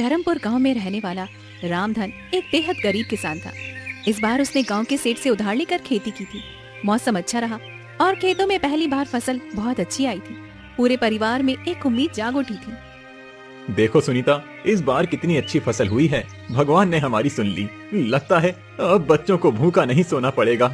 धर्मपुर गांव में रहने वाला रामधन एक बेहद गरीब किसान था। इस बार उसने गांव के सेठ से उधार लेकर खेती की थी। मौसम अच्छा रहा और खेतों में पहली बार फसल बहुत अच्छी आई थी। पूरे परिवार में एक उम्मीद जाग उठी थी। देखो सुनीता, इस बार कितनी अच्छी फसल हुई है। भगवान ने हमारी सुन ली। लगता है अब बच्चों को भूखा नहीं सोना पड़ेगा।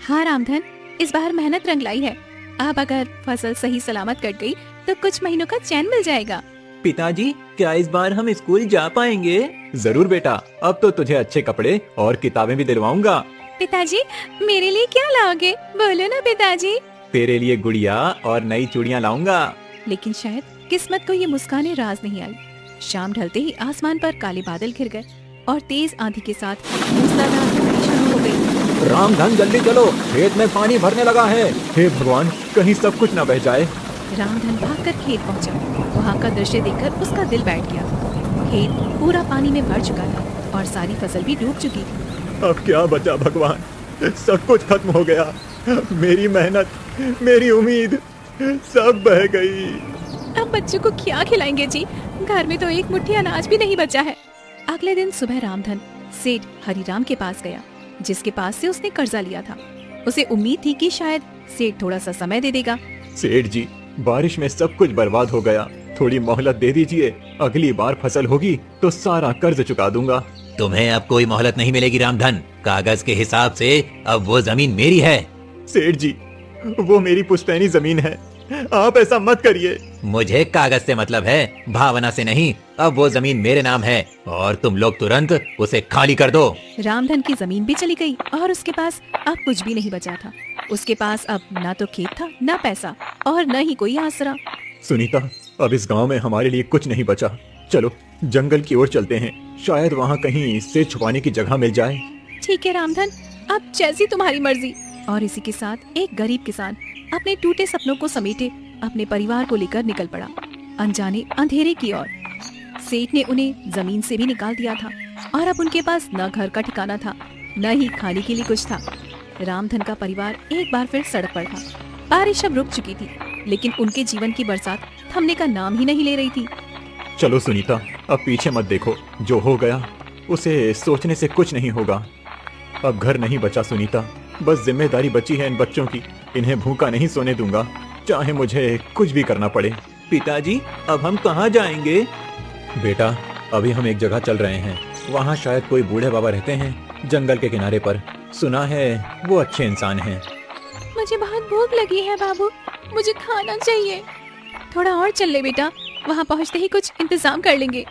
हाँ रामधन, इस बार मेहनत रंग लाई है। अब अगर फसल सही सलामत कट गई तो कुछ महीनों का चैन मिल जाएगा। पिताजी, क्या इस बार हम स्कूल जा पाएंगे? जरूर बेटा, अब तो तुझे अच्छे कपड़े और किताबें भी दिलवाऊंगा। पिताजी, मेरे लिए क्या लाओगे? बोलो ना पिताजी। तेरे लिए गुड़िया और नई चूड़ियाँ लाऊंगा। लेकिन शायद किस्मत को ये मुस्काने राज नहीं आई। शाम ढलते ही आसमान पर काले बादल घिर गए और तेज आंधी के साथ मूसलाधार बारिश शुरू हो गई। रामधन जल्दी चलो, खेत में पानी भरने लगा है। हे भगवान, कहीं सब कुछ न बह जाए। रामधन भागकर खेत पहुंचा। वहाँ का दृश्य देखकर उसका दिल बैठ गया। खेत पूरा पानी में भर चुका था और सारी फसल भी डूब चुकी थी। अब क्या बचा भगवान, सब कुछ खत्म हो गया। मेरी मेहनत, मेरी उम्मीद सब बह गई। अब बच्चों को क्या खिलाएंगे जी? घर में तो एक मुट्ठी अनाज भी नहीं बचा है। अगले दिन सुबह रामधन सेठ हरिराम के पास गया, जिसके पास से उसने कर्जा लिया था। उसे उम्मीद थी कि शायद सेठ थोड़ा सा समय दे देगा। सेठ जी, बारिश में सब कुछ बर्बाद हो गया, थोड़ी मोहलत दे दीजिए। अगली बार फसल होगी तो सारा कर्ज चुका दूंगा। तुम्हें अब कोई मोहलत नहीं मिलेगी रामधन। कागज के हिसाब से अब वो जमीन मेरी है। सेठ जी, वो मेरी पुश्तैनी जमीन है, आप ऐसा मत करिए। मुझे कागज से मतलब है, भावना से नहीं। अब वो जमीन मेरे नाम है और तुम लोग तुरंत उसे खाली कर दो। रामधन की जमीन भी चली गई और उसके पास अब कुछ भी नहीं बचा था। उसके पास अब ना तो खेत था, ना पैसा और न ही कोई आसरा। सुनीता, अब इस गांव में हमारे लिए कुछ नहीं बचा। चलो जंगल की ओर चलते हैं, शायद वहाँ कहीं से छुपाने की जगह मिल जाए। ठीक है रामधन, अब जैसी तुम्हारी मर्जी। और इसी के साथ एक गरीब किसान अपने टूटे सपनों को समेटे अपने परिवार को लेकर निकल पड़ा, अनजाने अंधेरे की ओर। सेठ ने उन्हें जमीन से भी निकाल दिया था और अब उनके पास न घर का ठिकाना था, न ही खाने के लिए कुछ था। रामधन का परिवार एक बार फिर सड़क पर था। बारिश अब रुक चुकी थी, लेकिन उनके जीवन की बरसात थमने का नाम ही नहीं ले रही थी। चलो सुनीता, अब पीछे मत देखो। जो हो गया उसे सोचने से कुछ नहीं होगा। अब घर नहीं बचा सुनीता, बस जिम्मेदारी बची है इन बच्चों की। इन्हें भूखा नहीं सोने दूंगा, चाहे मुझे कुछ भी करना पड़े। पिताजी, अब हम कहाँ जाएंगे? बेटा, अभी हम एक जगह चल रहे हैं। वहाँ शायद कोई बूढ़े बाबा रहते हैं, जंगल के किनारे पर। सुना है वो अच्छे इंसान हैं। मुझे बहुत भूख लगी है बाबू, मुझे खाना चाहिए। थोड़ा और चल ले बेटा, वहाँ पहुँचते ही कुछ इंतजाम कर लेंगे।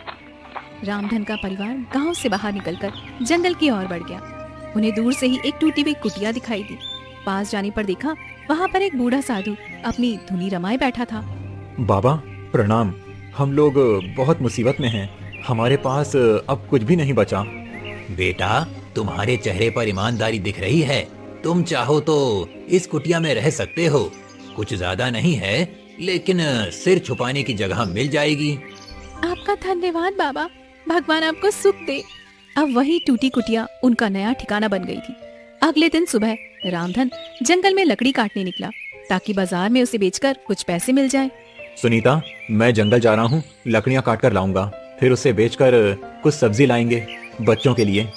रामधन का परिवार गांव से बाहर निकलकर जंगल की ओर बढ़ गया। उन्हें दूर से ही एक टूटी हुई कुटिया दिखाई दी। पास जाने पर देखा वहाँ पर एक बूढ़ा साधु अपनी धुनी रमाए बैठा था। बाबा प्रणाम, हम लोग बहुत मुसीबत में हैं। हमारे पास अब कुछ भी नहीं बचा। बेटा, तुम्हारे चेहरे पर ईमानदारी दिख रही है। तुम चाहो तो इस कुटिया में रह सकते हो। कुछ ज्यादा नहीं है, लेकिन सिर छुपाने की जगह मिल जाएगी। आपका धन्यवाद बाबा, भगवान आपको सुख दे। अब वही टूटी कुटिया उनका नया ठिकाना बन गई थी। अगले दिन सुबह रामधन जंगल में लकड़ी काटने निकला, ताकि बाजार में उसे बेचकर कुछ पैसे मिल जाए। सुनीता, मैं जंगल जा रहा हूँ, लकड़ियाँ काट कर लाऊंगा, फिर उसे बेचकर कुछ सब्जी लाएंगे बच्चों के लिए।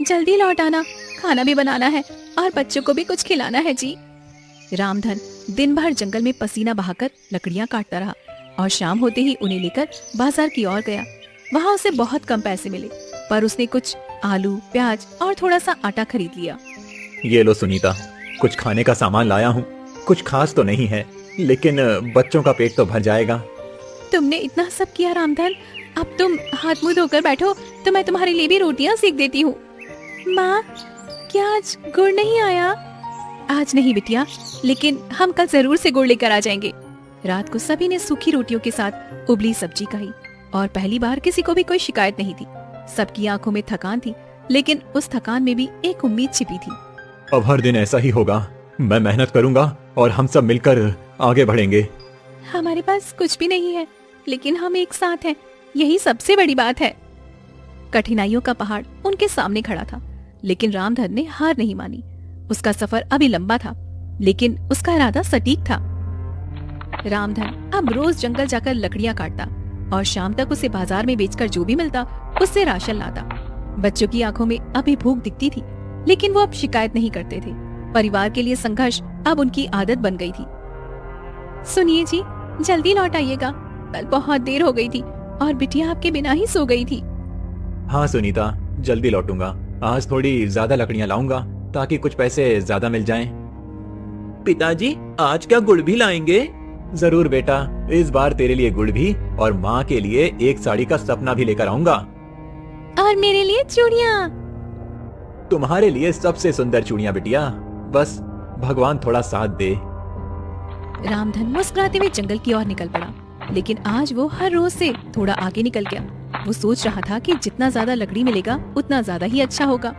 जल्दी लौट आना, खाना भी बनाना है और बच्चों को भी कुछ खिलाना है जी। रामधन दिन भर जंगल में पसीना बहाकर लकड़ियाँ काटता रहा और शाम होते ही उन्हें लेकर बाजार की ओर गया। वहाँ उसे बहुत कम पैसे मिले, पर उसने कुछ आलू, प्याज और थोड़ा सा आटा खरीद लिया। ये लो सुनीता, कुछ खाने का सामान लाया हूँ। कुछ खास तो नहीं है, लेकिन बच्चों का पेट तो भर जाएगा। तुमने इतना सब किया रामधन, अब तुम हाथ मुंह धोकर बैठो तो मैं तुम्हारे लिए भी रोटियां सेक देती हूँ। माँ, क्या आज गुड़ नहीं आया? आज नहीं बिटिया, लेकिन हम कल जरूर से गुड़ लेकर आ जाएंगे। रात को सभी ने सूखी रोटियों के साथ उबली सब्जी खाई और पहली बार किसी को भी कोई शिकायत नहीं थी। सबकी आंखों में थकान थी, लेकिन उस थकान में भी एक उम्मीद छिपी थी। अब हर दिन ऐसा ही होगा। मैं मेहनत करूंगा और हम सब मिलकर आगे बढ़ेंगे। हमारे पास कुछ भी नहीं है, लेकिन हम एक साथ हैं, यही सबसे बड़ी बात है। कठिनाइयों का पहाड़ उनके सामने खड़ा था, लेकिन रामधन ने हार नहीं मानी। उसका सफर अभी लंबा था, लेकिन उसका इरादा सटीक था। रामधन अब रोज जंगल जाकर लकड़ियां काटता, और शाम तक उसे बाजार में बेचकर जो भी मिलता उससे राशन लाता। बच्चों की आंखों में अभी भूख दिखती थी, लेकिन वो अब शिकायत नहीं करते थे। परिवार के लिए संघर्ष अब उनकी आदत बन गई थी। सुनिए जी, जल्दी लौट आइएगा, कल बहुत देर हो गई थी और बिटिया आपके बिना ही सो गई थी। हाँ सुनीता, जल्दी लौटूंगा। आज थोड़ी ज्यादा लकड़ियां लाऊंगा ताकि कुछ पैसे ज्यादा मिल जाएं। पिताजी, आज क्या गुड़ भी लाएंगे? जरूर बेटा, इस बार तेरे लिए गुड़ भी और माँ के लिए एक साड़ी का सपना भी लेकर आऊंगा। और मेरे लिए चूड़ियाँ। तुम्हारे लिए सबसे सुंदर चूड़ियाँ बिटिया, बस भगवान थोड़ा साथ दे। रामधन मुस्कुराते हुए जंगल की ओर निकल पड़ा, लेकिन आज वो हर रोज से थोड़ा आगे निकल गया। वो सोच रहा था कि जितना ज्यादा लकड़ी मिलेगा उतना ज्यादा ही अच्छा होगा।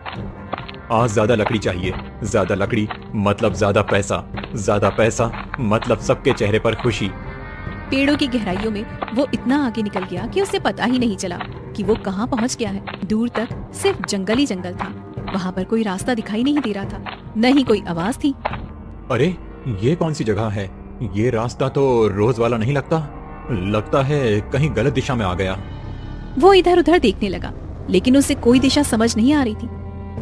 आज ज्यादा लकड़ी चाहिए, ज्यादा लकड़ी मतलब ज्यादा पैसा मतलब सबके चेहरे पर खुशी। पेड़ों की गहराइयों में वो इतना आगे निकल गया कि उसे पता ही नहीं चला कि वो कहाँ पहुँच गया है। दूर तक सिर्फ जंगल ही जंगल था। वहाँ पर कोई रास्ता दिखाई नहीं दे रहा था, न ही कोई आवाज थी। अरे ये कौन सी जगह है? ये रास्ता तो रोज वाला नहीं लगता है कहीं गलत दिशा में आ गया। वो इधर उधर देखने लगा, लेकिन उसे कोई दिशा समझ नहीं आ रही थी।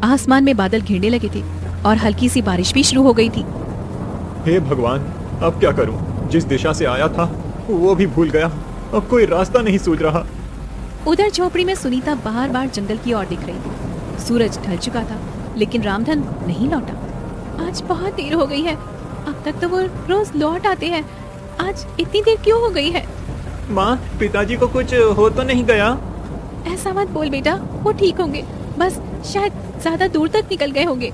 आसमान में बादल घिरने लगे थे और हल्की सी बारिश भी शुरू हो गई थी। हे भगवान, अब क्या करूं? जिस दिशा से आया था वो भी भूल गया, अब कोई रास्ता नहीं सूझ रहा। उधर झोपड़ी में सुनीता बार बार जंगल की ओर देख रही थी। सूरज ढल चुका था, लेकिन रामधन नहीं लौटा। आज बहुत देर हो गई है, अब तक तो वो रोज लौट आते हैं, आज इतनी देर क्यों हो गई है? माँ, पिताजी को कुछ हो तो नहीं गया? ऐसा मत बोल बेटा, वो ठीक होंगे, बस शायद ज्यादा दूर तक निकल गए होंगे।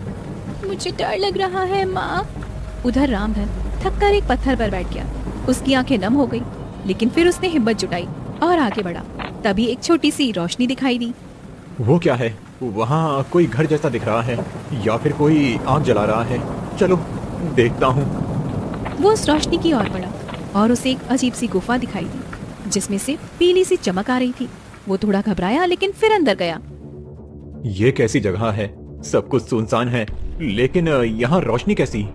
मुझे डर लग रहा है माँ। उधर रामधन थककर एक पत्थर पर बैठ गया। उसकी आंखें नम हो गई, लेकिन फिर उसने हिम्मत जुटाई और आगे बढ़ा। तभी एक छोटी सी रोशनी दिखाई दी। वो क्या है? वहाँ कोई घर जैसा दिख रहा है या फिर कोई आग जला रहा है। चलो देखता हूँ। वो उस रोशनी की ओर बढ़ा और उसे एक अजीब सी गुफा दिखाई दी, जिसमें से पीली सी चमक आ रही थी। वो थोड़ा घबराया, लेकिन फिर अंदर गया। ये कैसी जगह है? सब कुछ सुनसान है, लेकिन यहाँ रोशनी कैसी?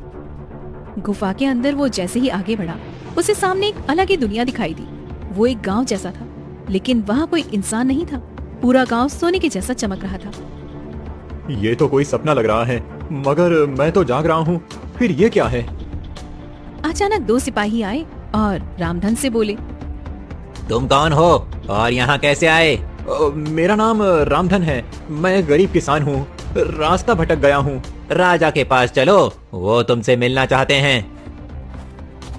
गुफा के अंदर वो जैसे ही आगे बढ़ा, उसे सामने एक अलग ही दुनिया दिखाई दी। वो एक गांव जैसा था, लेकिन वहाँ कोई इंसान नहीं था। पूरा गांव सोने के जैसा चमक रहा था। ये तो कोई सपना लग रहा है, मगर मैं तो जाग रहा हूँ। फिर ये क्या है? अचानक दो सिपाही आए और रामधन से बोले, तुम कौन हो और यहाँ कैसे आए? मेरा नाम रामधन है, मैं गरीब किसान हूँ, रास्ता भटक गया हूँ। राजा के पास चलो, वो तुमसे मिलना चाहते हैं।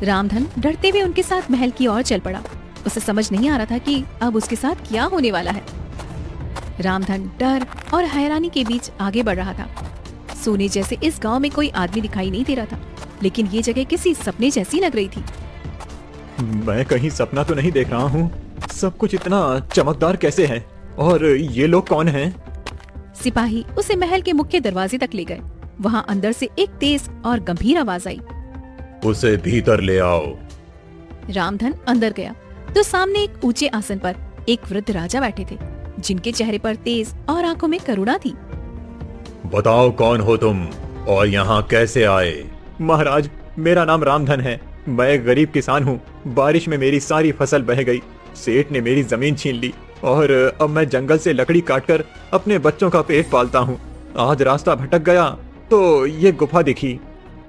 रामधन डरते हुए उनके साथ महल की ओर चल पड़ा। उसे समझ नहीं आ रहा था कि अब उसके साथ क्या होने वाला है। रामधन डर और हैरानी के बीच आगे बढ़ रहा था। सोने जैसे इस गांव में कोई आदमी दिखाई नहीं दे रहा था, लेकिन ये जगह किसी सपने जैसी लग रही थी। मैं कहीं सपना तो नहीं देख रहा हूँ? सब कुछ इतना चमकदार कैसे है? और ये लोग कौन हैं? सिपाही उसे महल के मुख्य दरवाजे तक ले गए। वहाँ अंदर से एक तेज और गंभीर आवाज आई, उसे भीतर ले आओ। रामधन अंदर गया तो सामने एक ऊंचे आसन पर एक वृद्ध राजा बैठे थे, जिनके चेहरे पर तेज और आंखों में करुणा थी। बताओ कौन हो तुम और यहाँ कैसे आए? महाराज, मेरा नाम रामधन है, मैं गरीब किसान हूँ। बारिश में मेरी सारी फसल बह गई, सेठ ने मेरी जमीन छीन ली और अब मैं जंगल से लकड़ी काटकर अपने बच्चों का पेट पालता हूँ। आज रास्ता भटक गया तो ये गुफा दिखी।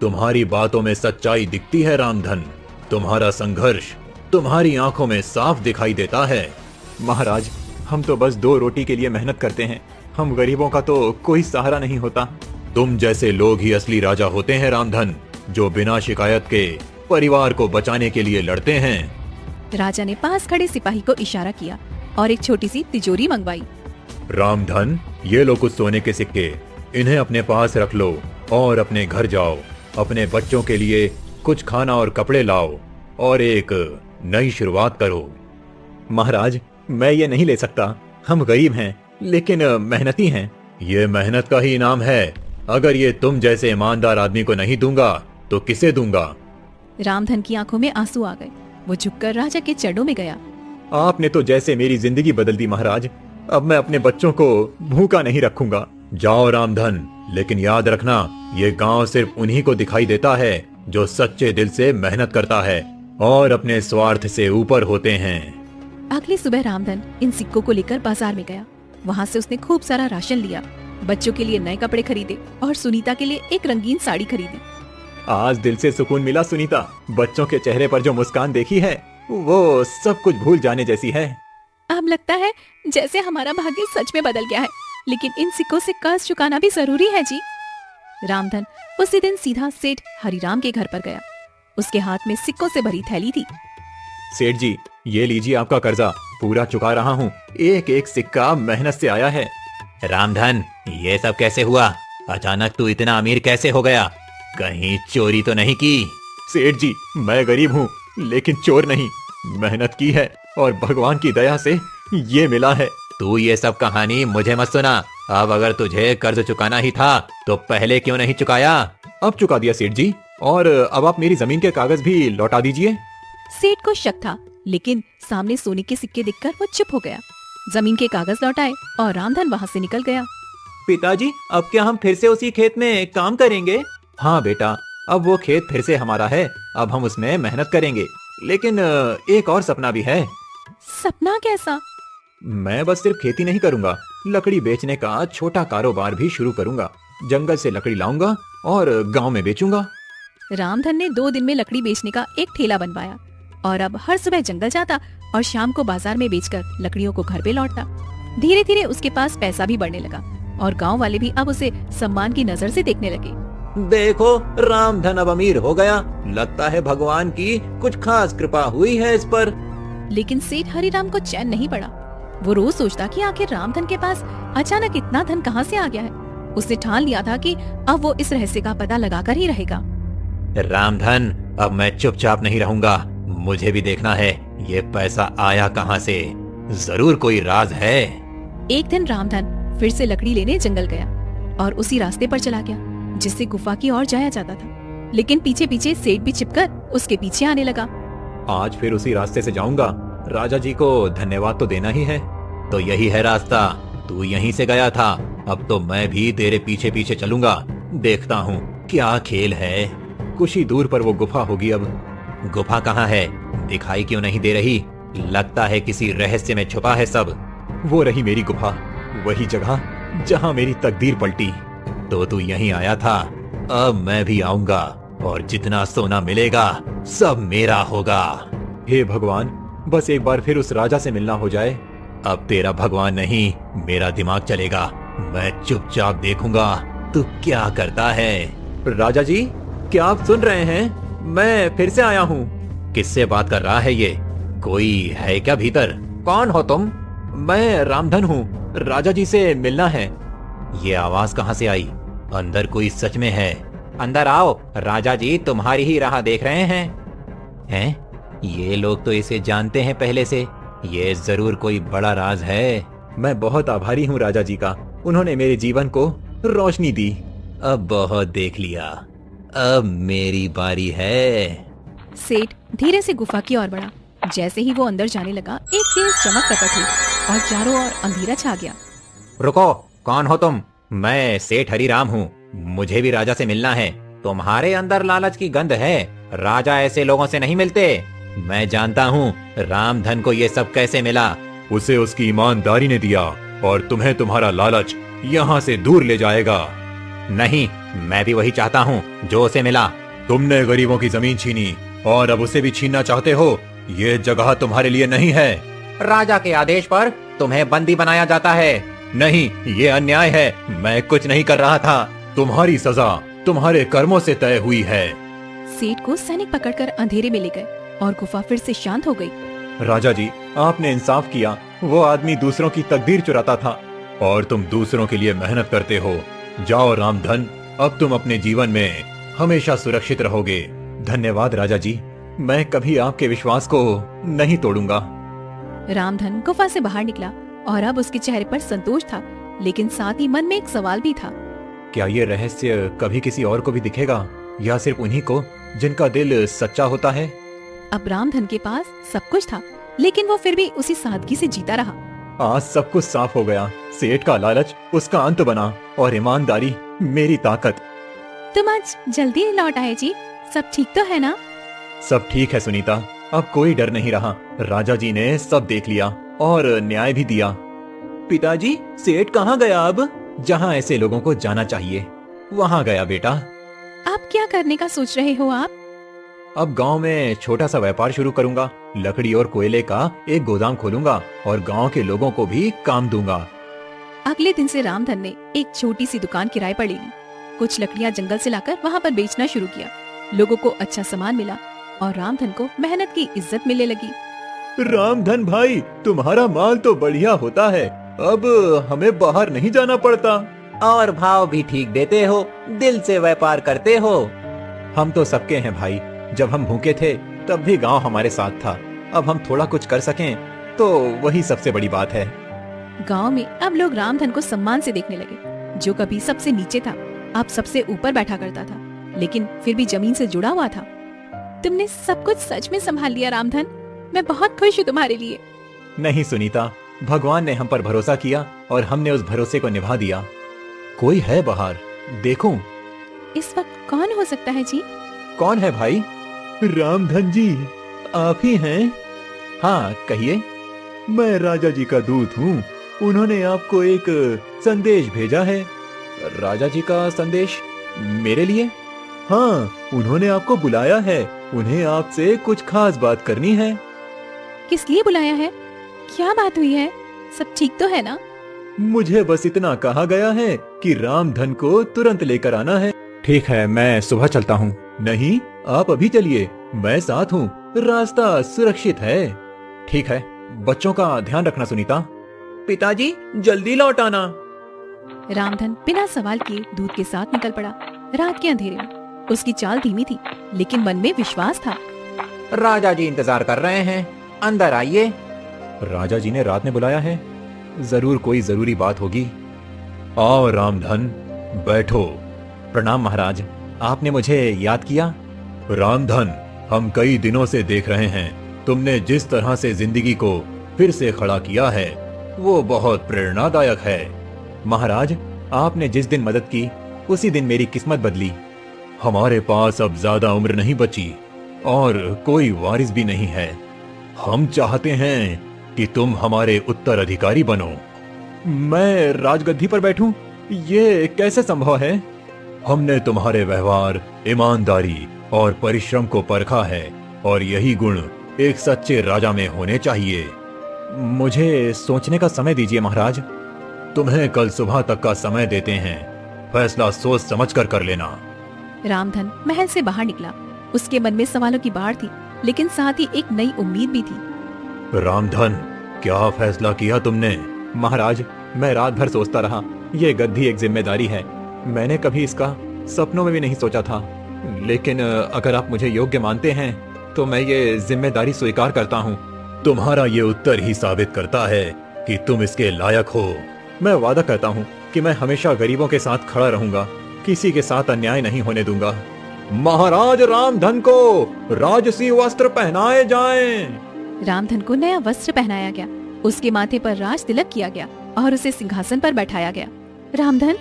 तुम्हारी बातों में सच्चाई दिखती है रामधन, तुम्हारा संघर्ष तुम्हारी आंखों में साफ दिखाई देता है। महाराज, हम तो बस 2 रोटी के लिए मेहनत करते हैं, हम गरीबों का तो कोई सहारा नहीं होता। तुम जैसे लोग ही असली राजा होते हैं रामधन, जो बिना शिकायत के परिवार को बचाने के लिए लड़ते हैं। राजा ने पास खड़े सिपाही को इशारा किया और एक छोटी सी तिजोरी मंगवाई। रामधन, ये लो कुछ सोने के सिक्के, इन्हें अपने पास रख लो और अपने घर जाओ। अपने बच्चों के लिए कुछ खाना और कपड़े लाओ और एक नई शुरुआत करो। महाराज, मैं ये नहीं ले सकता, हम गरीब हैं लेकिन मेहनती हैं। ये मेहनत का ही इनाम है, अगर ये तुम जैसे ईमानदार आदमी को नहीं दूंगा तो किसे दूंगा? रामधन की आंखों में आंसू आ गए। वो झुककर राजा के चरणों में गया। आपने तो जैसे मेरी जिंदगी बदल दी महाराज, अब मैं अपने बच्चों को भूखा नहीं रखूंगा। जाओ रामधन, लेकिन याद रखना, ये गांव सिर्फ उन्हीं को दिखाई देता है जो सच्चे दिल से मेहनत करता है और अपने स्वार्थ से ऊपर होते हैं। अगली सुबह रामधन इन सिक्कों को लेकर बाजार में गया। वहाँ से उसने खूब सारा राशन लिया, बच्चों के लिए नए कपड़े खरीदे और सुनीता के लिए एक रंगीन साड़ी खरीदी। आज दिल से सुकून मिला सुनीता। बच्चों के चेहरे पर जो मुस्कान देखी है वो सब कुछ भूल जाने जैसी है। अब लगता है जैसे हमारा भाग्य सच में बदल गया है, लेकिन इन सिक्कों से कर्ज चुकाना भी जरूरी है जी। रामधन उसी दिन सीधा सेठ हरिराम के घर पर गया। उसके हाथ में सिक्कों से भरी थैली थी। सेठ जी, ये लीजिए आपका कर्जा, पूरा चुका रहा हूँ। एक एक सिक्का मेहनत से आया है। रामधन, ये सब कैसे हुआ? अचानक तू इतना अमीर कैसे हो गया? कहीं चोरी तो नहीं की? सेठ जी, मैं गरीब हूँ लेकिन चोर नहीं। मेहनत की है और भगवान की दया से ये मिला है। तू ये सब कहानी मुझे मत सुना। अब अगर तुझे कर्ज चुकाना ही था तो पहले क्यों नहीं चुकाया? अब चुका दिया सेठ जी, और अब आप मेरी जमीन के कागज भी लौटा दीजिए। सेठ को शक था, लेकिन सामने सोने के सिक्के देखकर वो चुप हो गया। जमीन के कागज लौटाए और रामधन वहाँ से निकल गया। पिताजी, अब क्या हम फिर से उसी खेत में काम करेंगे? हाँ बेटा, अब वो खेत फिर से हमारा है। अब हम उसमें मेहनत करेंगे, लेकिन एक और सपना भी है। सपना कैसा? मैं बस सिर्फ खेती नहीं करूंगा, लकड़ी बेचने का छोटा कारोबार भी शुरू करूंगा। जंगल से लकड़ी लाऊंगा और गांव में बेचूंगा। रामधन ने 2 दिन में लकड़ी बेचने का एक ठेला बनवाया और अब हर सुबह जंगल जाता और शाम को बाजार में बेचकर लकड़ियों को घर पे लौटता। धीरे धीरे उसके पास पैसा भी बढ़ने लगा और गांव वाले भी अब उसे सम्मान की नजर से देखने लगे। देखो, रामधन अब अमीर हो गया। लगता है भगवान की कुछ खास कृपा हुई है इस पर। लेकिन सेठ हरिराम को चैन नहीं पड़ा। वो रोज सोचता कि आखिर रामधन के पास अचानक इतना धन कहाँ से आ गया है। उसने ठान लिया था कि अब वो इस रहस्य का पता लगाकर ही रहेगा। रामधन, अब मैं चुपचाप नहीं रहूंगा। मुझे भी देखना है ये पैसा आया कहाँ से। जरूर कोई राज है। एक दिन रामधन फिर से लकड़ी लेने जंगल गया और उसी रास्ते पर चला गया जिससे गुफा की ओर जाया जाता था। लेकिन पीछे पीछे सेठ भी छिपकर उसके पीछे आने लगा। आज फिर उसी रास्ते से जाऊंगा। राजा जी को धन्यवाद तो देना ही है। तो यही है रास्ता। तू यहीं से गया था, अब तो मैं भी तेरे पीछे पीछे चलूंगा। देखता हूँ क्या खेल है। कुछ ही दूर पर वो गुफा होगी। अब गुफा कहाँ है? दिखाई क्यों नहीं दे रही? लगता है किसी रहस्य में छुपा है सब। वो रही मेरी गुफा, वही जगह जहाँ मेरी तकदीर पलटी। तो तू यहीं आया था। अब मैं भी आऊंगा और जितना सोना मिलेगा सब मेरा होगा। हे भगवान, बस एक बार फिर उस राजा से मिलना हो जाए। अब तेरा भगवान नहीं, मेरा दिमाग चलेगा। मैं चुपचाप देखूंगा तू क्या करता है। राजा जी, क्या आप सुन रहे हैं? मैं फिर से आया हूँ। किससे बात कर रहा है ये? कोई है क्या भीतर? कौन हो तुम? मैं रामधन हूँ, राजा जी से मिलना है। ये आवाज कहाँ से आई? अंदर कोई सच में है? अंदर आओ, राजा जी तुम्हारी ही राह देख रहे हैं। हैं? ये लोग तो इसे जानते हैं पहले से। ये जरूर कोई बड़ा राज है। मैं बहुत आभारी हूँ राजा जी का। उन्होंने मेरे जीवन को रोशनी दी। अब बहुत देख लिया, अब मेरी बारी है। सेठ धीरे से गुफा की ओर बढ़ा। जैसे ही वो अंदर जाने लगा, एक तेज चमक प्रकट हुई और चारों ओर अंधेरा छा गया। रुको, कौन हो तुम? मैं सेठ हरिराम हूँ। मुझे भी राजा से मिलना है। तुम्हारे अंदर लालच की गंध है। राजा ऐसे लोगों से नहीं मिलते। मैं जानता हूँ रामधन को ये सब कैसे मिला। उसे उसकी ईमानदारी ने दिया और तुम्हें तुम्हारा लालच यहाँ से दूर ले जाएगा। नहीं, मैं भी वही चाहता हूँ जो उसे मिला। तुमने गरीबों की जमीन छीनी और अब उसे भी छीनना चाहते हो। ये जगह तुम्हारे लिए नहीं है। राजा के आदेश पर तुम्हें बंदी बनाया जाता है। नहीं, ये अन्याय है। मैं कुछ नहीं कर रहा था। तुम्हारी सजा तुम्हारे कर्मों से तय हुई है। सेठ को सैनिक पकड़कर अंधेरे में ले गए और गुफा फिर से शांत हो गई। राजा जी, आपने इंसाफ किया। वो आदमी दूसरों की तकदीर चुराता था और तुम दूसरों के लिए मेहनत करते हो। जाओ रामधन, अब तुम अपने जीवन में हमेशा सुरक्षित रहोगे। धन्यवाद राजा जी, मैं कभी आपके विश्वास को नहीं तोड़ूंगा। रामधन गुफा से बाहर निकला और अब उसके चेहरे पर संतोष था, लेकिन साथ ही मन में एक सवाल भी था। क्या ये रहस्य कभी किसी और को भी दिखेगा या सिर्फ उन्हीं को जिनका दिल सच्चा होता है? अब रामधन के पास सब कुछ था, लेकिन वो फिर भी उसी सादगी से जीता रहा। आज सब कुछ साफ हो गया। सेठ का लालच उसका अंत बना और ईमानदारी मेरी ताकत। तुम आज जल्दी लौट आए जी। सब ठीक तो है ना? सब ठीक है सुनीता। अब कोई डर नहीं रहा। राजा जी ने सब देख लिया और न्याय भी दिया। पिताजी, सेठ कहाँ गया? अब जहाँ ऐसे लोगों को जाना चाहिए वहाँ गया बेटा। आप क्या करने का सोच रहे हो आप? अब गांव में छोटा सा व्यापार शुरू करूंगा। लकड़ी और कोयले का एक गोदाम खोलूंगा और गांव के लोगों को भी काम दूंगा। अगले दिन से रामधन ने एक छोटी सी दुकान किराए पर ले ली। कुछ लकड़ियां जंगल से लाकर वहाँ पर बेचना शुरू किया। लोगों को अच्छा सामान मिला और रामधन को मेहनत की इज्जत मिलने लगी। रामधन भाई, तुम्हारा माल तो बढ़िया होता है। अब हमें बाहर नहीं जाना पड़ता। और भाव भी ठीक देते हो, दिल से व्यापार करते हो। हम तो सबके हैं भाई। जब हम भूखे थे तब भी गांव हमारे साथ था। अब हम थोड़ा कुछ कर सकें तो वही सबसे बड़ी बात है। गांव में अब लोग रामधन को सम्मान से देखने लगे। जो कभी सबसे नीचे था अब सबसे ऊपर बैठा करता था, लेकिन फिर भी जमीन से जुड़ा हुआ था। तुमने सब कुछ सच में संभाल लिया रामधन। मैं बहुत खुश हूँ तुम्हारे लिए। नहीं सुनीता, भगवान ने हम पर भरोसा किया और हमने उस भरोसे को निभा दिया। कोई है बाहर, देखूं? इस वक्त कौन हो सकता है जी? कौन है भाई? रामधन जी, आप ही हैं? हाँ कहिए। मैं राजा जी का दूत हूँ। उन्होंने आपको एक संदेश भेजा है। राजा जी का संदेश मेरे लिए? हाँ, उन्होंने आपको बुलाया है। उन्हें आपसे कुछ खास बात करनी है। किस लिए बुलाया है? क्या बात हुई है? सब ठीक तो है ना? मुझे बस इतना कहा गया है कि रामधन को तुरंत लेकर आना है। ठीक है, मैं सुबह चलता हूँ। नहीं, आप अभी चलिए, मैं साथ हूँ। रास्ता सुरक्षित है। ठीक है, बच्चों का ध्यान रखना सुनीता। पिताजी, जल्दी लौट आना। रामधन बिना सवाल किए दूध के साथ निकल पड़ा। रात के अंधेरे में उसकी चाल धीमी थी, लेकिन मन में विश्वास था। राजा जी इंतजार कर रहे हैं, अंदर आइए। राजा जी ने रात में बुलाया है, जरूर कोई जरूरी बात होगी। आओ रामधन, बैठो। प्रणाम महाराज, आपने मुझे याद किया? रामधन, हम कई दिनों से देख रहे हैं। तुमने जिस तरह से जिंदगी को फिर से खड़ा किया है वो बहुत प्रेरणादायक है। महाराज, आपने जिस दिन मदद की उसी दिन मेरी किस्मत बदली। हमारे पास अब ज्यादा उम्र नहीं बची और कोई वारिस भी नहीं है। हम चाहते हैं कि तुम हमारे उत्तराधिकारी बनो। मैं राजगद्दी पर बैठूं? ये कैसे संभव है? हमने तुम्हारे व्यवहार, ईमानदारी और परिश्रम को परखा है और यही गुण एक सच्चे राजा में होने चाहिए। मुझे सोचने का समय दीजिए महाराज। तुम्हें कल सुबह तक का समय देते हैं। फैसला सोच समझ कर लेना। रामधन महल से बाहर निकला। उसके मन में सवालों की बाढ़ थी, लेकिन साथ ही एक नई उम्मीद भी थी। रामधन, क्या फैसला किया तुमने? महाराज, मैं रात भर सोचता रहा। ये गद्दी एक जिम्मेदारी है। मैंने कभी इसका सपनों में भी नहीं सोचा था, लेकिन अगर आप मुझे योग्य मानते हैं तो मैं ये जिम्मेदारी स्वीकार करता हूँ। तुम्हारा ये उत्तर ही साबित करता है कि तुम इसके लायक हो। मैं वादा करता हूँ कि मैं हमेशा गरीबों के साथ खड़ा रहूंगा, किसी के साथ अन्याय नहीं होने दूंगा। महाराज रामधन को राजसी वस्त्र पहनाए जाएं। रामधन को नया वस्त्र पहनाया गया। उसके माथे पर राज तिलक किया गया और उसे सिंहासन पर बैठाया गया। रामधन,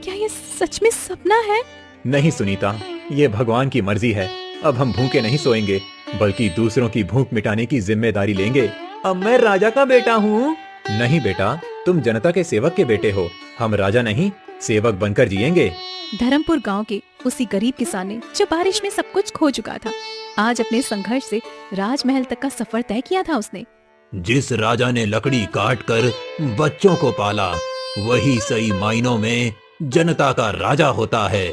क्या ये सच में सपना है? नहीं सुनीता, ये भगवान की मर्जी है। अब हम भूखे नहीं सोएंगे, बल्कि दूसरों की भूख मिटाने की जिम्मेदारी लेंगे। अब मैं राजा का बेटा हूँ। नहीं बेटा, तुम जनता के सेवक के बेटे हो। हम राजा नहीं, सेवक बनकर जिएंगे। धर्मपुर गांव के उसी गरीब किसान ने, जो बारिश में सब कुछ खो चुका था, आज अपने संघर्ष से राजमहल तक का सफर तय किया था। उसने जिस राजा ने लकड़ी काट कर बच्चों को पाला, वही सही मायनों में जनता का राजा होता है।